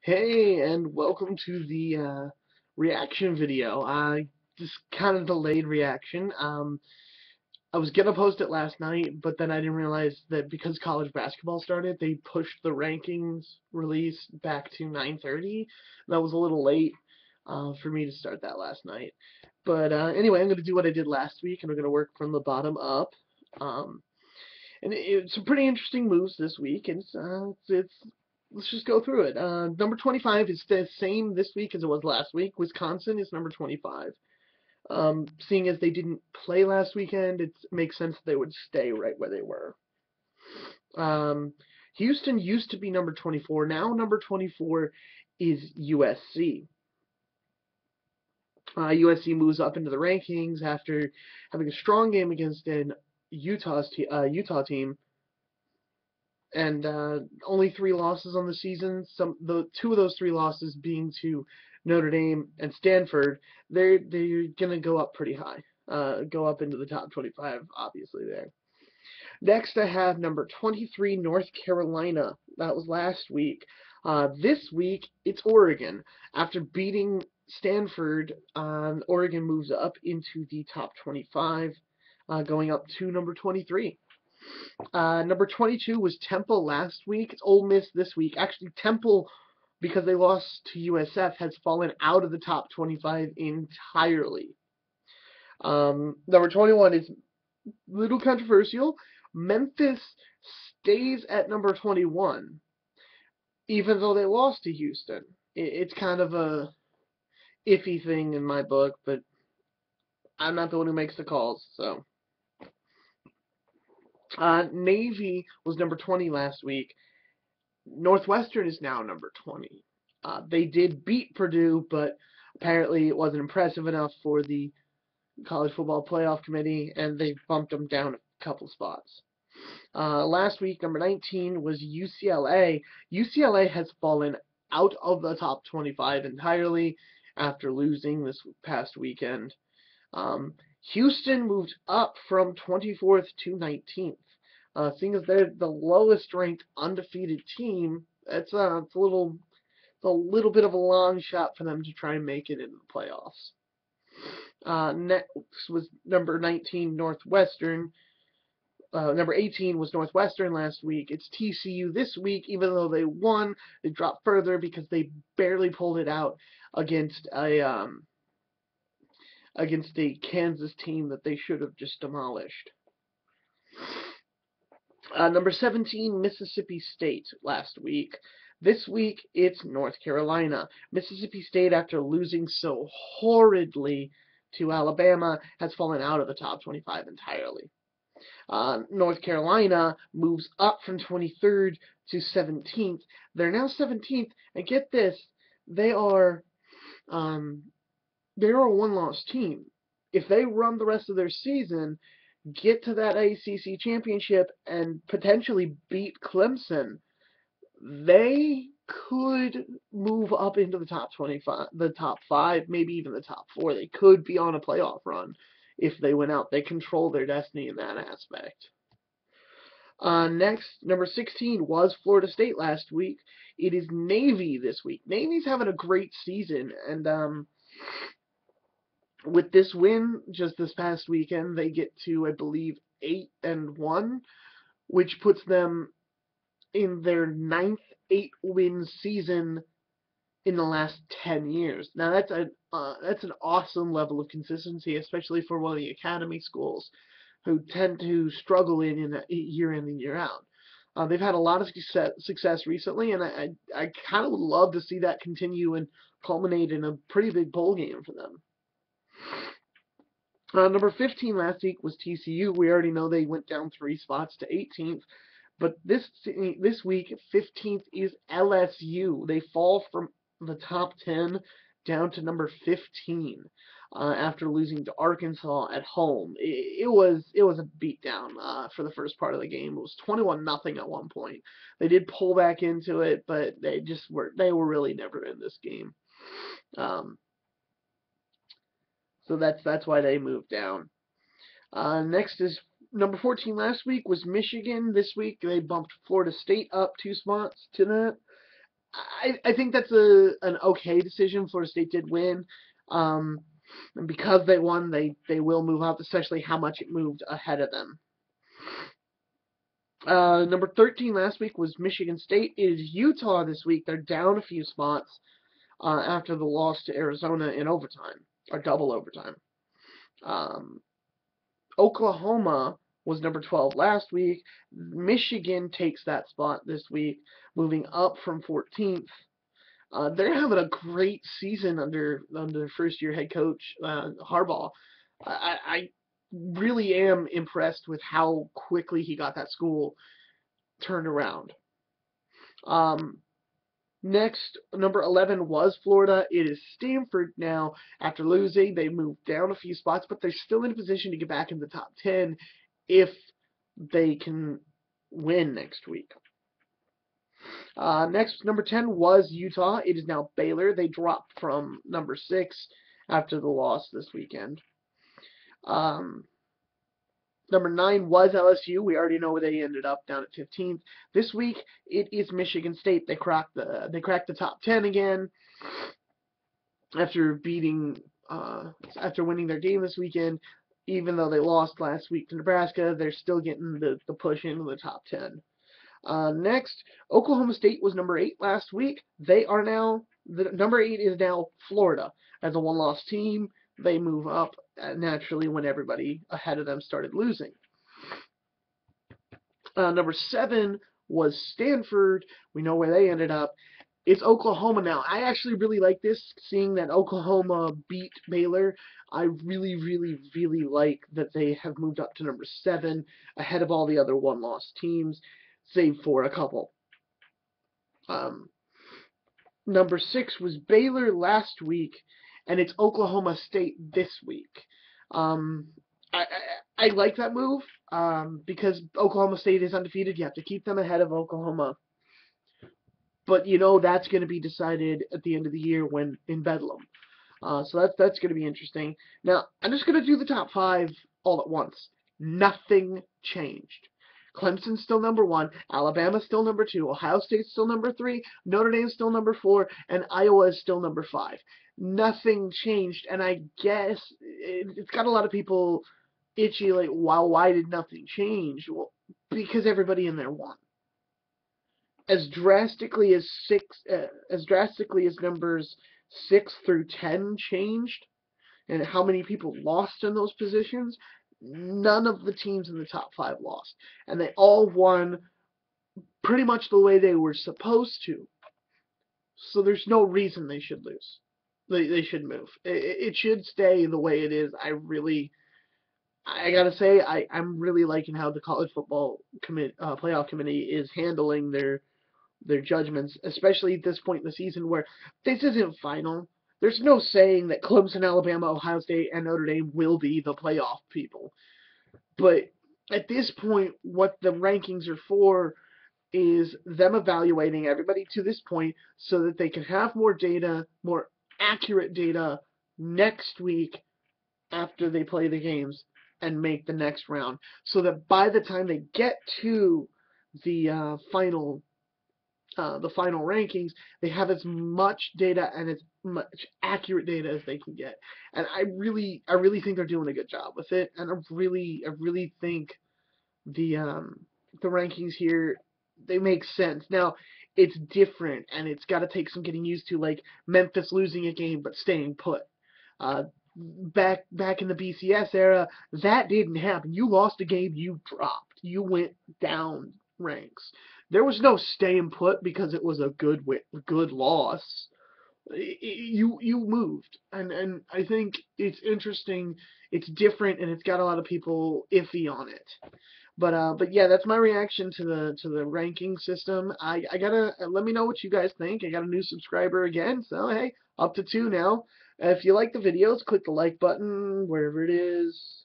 Hey, and welcome to the reaction video. Just kind of delayed reaction. I was gonna post it last night, but then I didn't realize that because college basketball started, they pushed the rankings release back to 9:30. That was a little late for me to start that last night. But anyway, I'm gonna do what I did last week, and I'm gonna work from the bottom up. Um, and it's some pretty interesting moves this week, and it's let's just go through it. Number 25 is the same this week as it was last week. Wisconsin is number 25. Seeing as they didn't play last weekend, it makes sense they would stay right where they were. Um, Houston used to be number 24. Now number 24 is USC. USC moves up into the rankings after having a strong game against an Utah team and only three losses on the season. The two of those three losses being to Notre Dame and Stanford. They're gonna go up pretty high. Go up into the top 25, obviously there. Next, I have number 23, North Carolina. That was last week. This week, it's Oregon. After beating Stanford, Oregon moves up into the top 25, going up to number 23. Number 22 was Temple last week. It's Ole Miss this week. Actually, Temple, because they lost to USF, has fallen out of the top 25 entirely. Number 21 is a little controversial. Memphis stays at number 21, even though they lost to Houston. It's kind of a iffy thing in my book, but I'm not the one who makes the calls, so. Navy was number 20 last week. Northwestern is now number 20. They did beat Purdue, but apparently it wasn't impressive enough for the College Football Playoff Committee, and they bumped them down a couple spots. Last week, number 19 was UCLA. UCLA has fallen out of the top 25 entirely after losing this past weekend. Houston moved up from 24th to 19th. Seeing as they're the lowest ranked undefeated team, it's a little bit of a long shot for them to try and make it into the playoffs. Next was number 19 Northwestern. Number 18 was Northwestern last week. It's TCU this week, even though they won, they dropped further because they barely pulled it out against a Kansas team that they should have just demolished. Number 17, Mississippi State last week. This week, it's North Carolina. Mississippi State, after losing so horridly to Alabama, has fallen out of the top 25 entirely. North Carolina moves up from 23rd to 17th. They're now 17th, and get this, they are they're a one-loss team. If they run the rest of their season, get to that ACC championship, and potentially beat Clemson, they could move up into the top 25, the top 5, maybe even the top 4. They could be on a playoff run if they win out. They control their destiny in that aspect. Next, number 16 was Florida State last week. It is Navy this week. Navy's having a great season, and with this win just this past weekend, they get to, I believe, 8-1, which puts them in their ninth 8-win season in the last 10 years. Now that's an awesome level of consistency, especially for one of the academy schools who tend to struggle year in and year out. They've had a lot of success recently, and I kind of would love to see that continue and culminate in a pretty big bowl game for them. Number 15 last week was TCU. We already know they went down 3 spots to 18th. But this week, 15th is LSU. They fall from the top 10 down to number 15 after losing to Arkansas at home. It was a beatdown for the first part of the game. It was 21-0 at one point. They did pull back into it, but they were really never in this game. So that's why they moved down. Next is number 14 last week was Michigan. This week they bumped Florida State up 2 spots to that. I think that's an okay decision. Florida State did win. And because they won, they will move up, especially how much it moved ahead of them. Number 13 last week was Michigan State. It is Utah this week. They're down a few spots after the loss to Arizona in overtime, or double overtime. Um, Oklahoma was number 12 last week. Michigan takes that spot this week, moving up from 14th. They're having a great season under first-year head coach Harbaugh. I really am impressed with how quickly he got that school turned around. Next, number 11 was Florida. It is Stanford now. After losing, they moved down a few spots, but they're still in a position to get back in the top 10 if they can win next week. Next, number 10 was Utah. It is now Baylor. They dropped from number 6 after the loss this weekend. Number 9 was LSU. We already know where they ended up, down at 15th. This week, it is Michigan State. They cracked the top 10 again after winning their game this weekend. Even though they lost last week to Nebraska, they're still getting the push into the top 10. Next, Oklahoma State was number 8 last week. They are now, number 8 is now Florida. As a one-loss team, they move up naturally when everybody ahead of them started losing. Number 7 was Stanford. We know where they ended up. It's Oklahoma now. I actually really like this, seeing that Oklahoma beat Baylor. I really, really, really like that they have moved up to number 7, ahead of all the other one-loss teams, save for a couple. Number 6 was Baylor last week, and it's Oklahoma State this week. I like that move because Oklahoma State is undefeated. You have to keep them ahead of Oklahoma. But you know that's going to be decided at the end of the year when in Bedlam. So that's going to be interesting. Now, I'm just going to do the top 5 all at once. Nothing changed. Clemson's still number 1, Alabama's still number 2, Ohio State's still number 3, Notre Dame's still number 4, and Iowa is still number 5. Nothing changed, and I guess it's got a lot of people itchy, like, wow, why did nothing change? Well, because everybody in there won. As drastically as numbers 6 through 10 changed, and how many people lost in those positions, none of the teams in the top 5 lost. And they all won pretty much the way they were supposed to. So there's no reason they should lose. They should move. It should stay the way it is. I gotta say, I'm really liking how the college football playoff committee is handling their judgments, especially at this point in the season where this isn't final. There's no saying that Clemson, Alabama, Ohio State, and Notre Dame will be the playoff people. But at this point, what the rankings are for is them evaluating everybody to this point so that they can have more data, more accurate data next week after they play the games and make the next round. So that by the time they get to the final rankings, they have as much data and as much accurate data as they can get. And I really think they're doing a good job with it. And I really think the rankings here, they make sense. Now, it's different and it's got to take some getting used to, like Memphis losing a game but staying put. Back in the BCS era, that didn't happen. You lost a game, you dropped. You went down ranks. There was no staying put because it was a good loss. You moved, and I think it's interesting. It's different, and it's got a lot of people iffy on it. But yeah, that's my reaction to the ranking system. I gotta let me know what you guys think. I got a new subscriber again, so hey, up to 2 now. If you like the videos, click the like button wherever it is.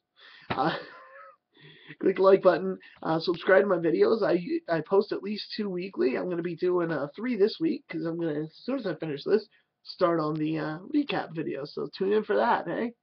Click the like button. Subscribe to my videos. I post at least 2 weekly. I'm gonna be doing 3 this week because I'm gonna, as soon as I finish this, start on the recap video. So tune in for that. Hey.